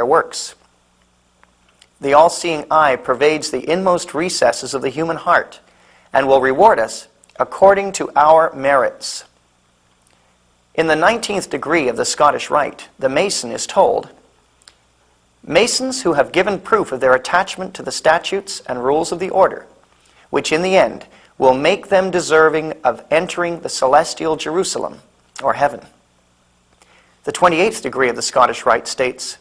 their works. The all-seeing eye pervades the inmost recesses of the human heart and will reward us according to our merits. In the 19th degree of the Scottish Rite, the Mason is told, Masons who have given proof of their attachment to the statutes and rules of the order, which in the end will make them deserving of entering the celestial Jerusalem, or heaven. The 28th degree of the Scottish Rite states,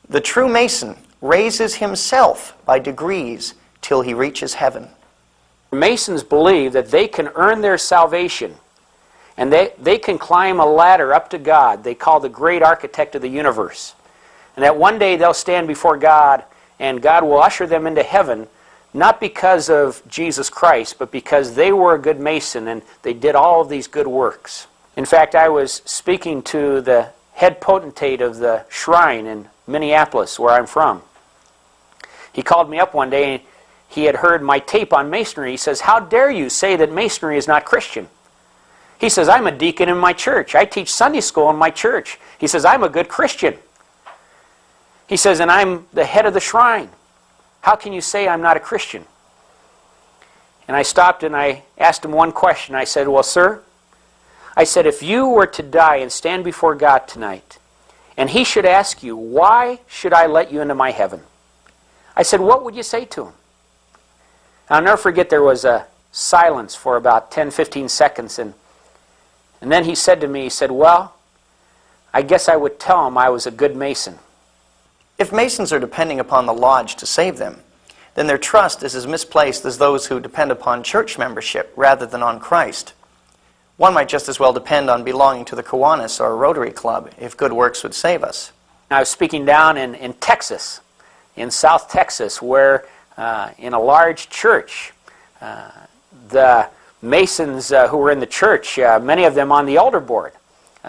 the true Mason raises himself by degrees till he reaches heaven. Masons believe that they can earn their salvation, and they can climb a ladder up to God they call the great architect of the universe. And that one day they'll stand before God, and God will usher them into heaven, not because of Jesus Christ, but because they were a good Mason and they did all of these good works. In fact, I was speaking to the head potentate of the shrine in Minneapolis, where I'm from. He called me up one day, and he had heard my tape on Masonry. He says, how dare you say that Masonry is not Christian? He says, I'm a deacon in my church. I teach Sunday school in my church. He says, I'm a good Christian. He says, and I'm the head of the shrine. How can you say I'm not a Christian? And I stopped and I asked him one question. I said, well, sir, I said, if you were to die and stand before God tonight, and he should ask you, why should I let you into my heaven? I said, what would you say to him? I'll never forget, there was a silence for about 10, 15 seconds, and then he said to me, he said, well, I guess I would tell him I was a good Mason. If Masons are depending upon the lodge to save them, then their trust is as misplaced as those who depend upon church membership rather than on Christ. One might just as well depend on belonging to the Kiwanis or Rotary Club if good works would save us. I was speaking down in Texas, in South Texas, where in a large church, the Masons who were in the church, many of them on the elder board,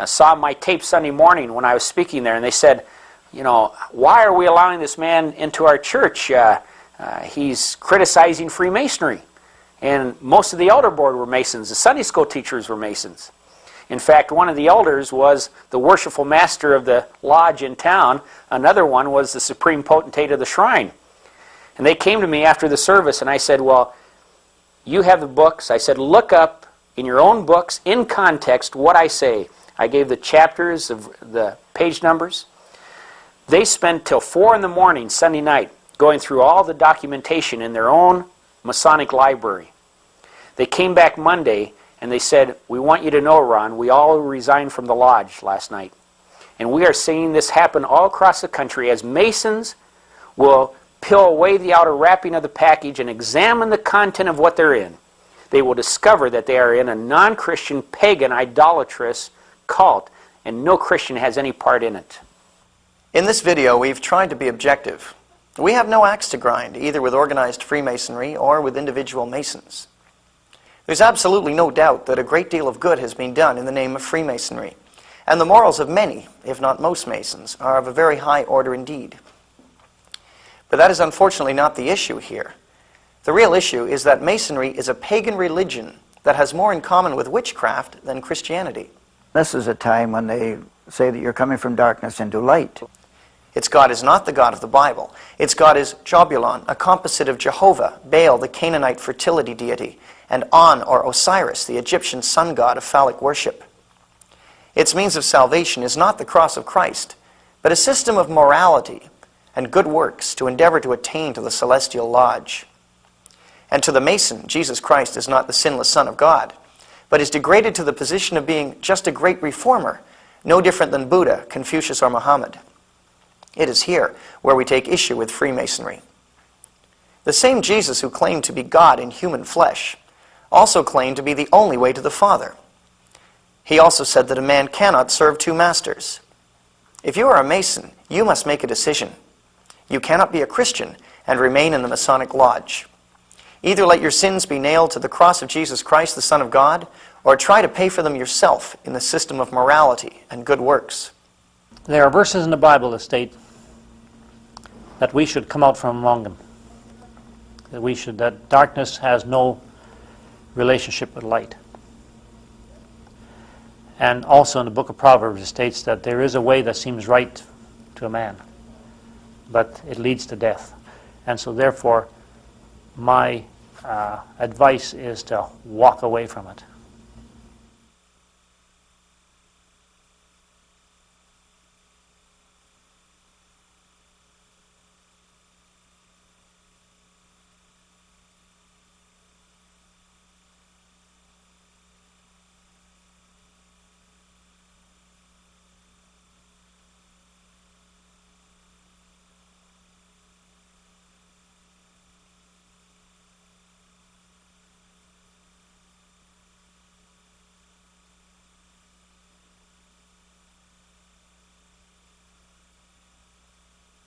saw my tape Sunday morning when I was speaking there, and they said, you know, why are we allowing this man into our church? He's criticizing Freemasonry. And most of the elder board were Masons. The Sunday school teachers were Masons. In fact, one of the elders was the worshipful master of the lodge in town. Another one was the supreme potentate of the shrine. And they came to me after the service, and I said, well, you have the books. I said, look up in your own books, in context, what I say. I gave the chapters, of the page numbers. They spent till 4 in the morning Sunday night going through all the documentation in their own Masonic library. They came back Monday and they said, we want you to know, Ron, we all resigned from the lodge last night. And we are seeing this happen all across the country as Masons will peel away the outer wrapping of the package and examine the content of what they're in. They will discover that they are in a non-Christian, pagan, idolatrous cult, and no Christian has any part in it. In this video, we've tried to be objective. We have no axe to grind, either with organized Freemasonry or with individual Masons. There's absolutely no doubt that a great deal of good has been done in the name of Freemasonry, and the morals of many, if not most Masons, are of a very high order indeed. But that is unfortunately not the issue here. The real issue is that Masonry is a pagan religion that has more in common with witchcraft than Christianity. This is a time when they say that you're coming from darkness into light. Its God is not the God of the Bible. Its God is Jobulon, a composite of Jehovah, Baal, the Canaanite fertility deity, and On, or Osiris, the Egyptian sun god of phallic worship. Its means of salvation is not the cross of Christ, but a system of morality and good works to endeavor to attain to the celestial lodge. And to the Mason, Jesus Christ is not the sinless Son of God, but is degraded to the position of being just a great reformer, no different than Buddha, Confucius, or Muhammad. It is here where we take issue with Freemasonry. The same Jesus who claimed to be God in human flesh also claimed to be the only way to the Father. He also said that a man cannot serve two masters. If you are a Mason, you must make a decision. You cannot be a Christian and remain in the Masonic Lodge. Either let your sins be nailed to the cross of Jesus Christ, the Son of God, or try to pay for them yourself in the system of morality and good works. There are verses in the Bible that state that we should come out from among them. That darkness has no relationship with light. And also in the book of Proverbs it states that there is a way that seems right to a man, but it leads to death. And so therefore, my advice is to walk away from it.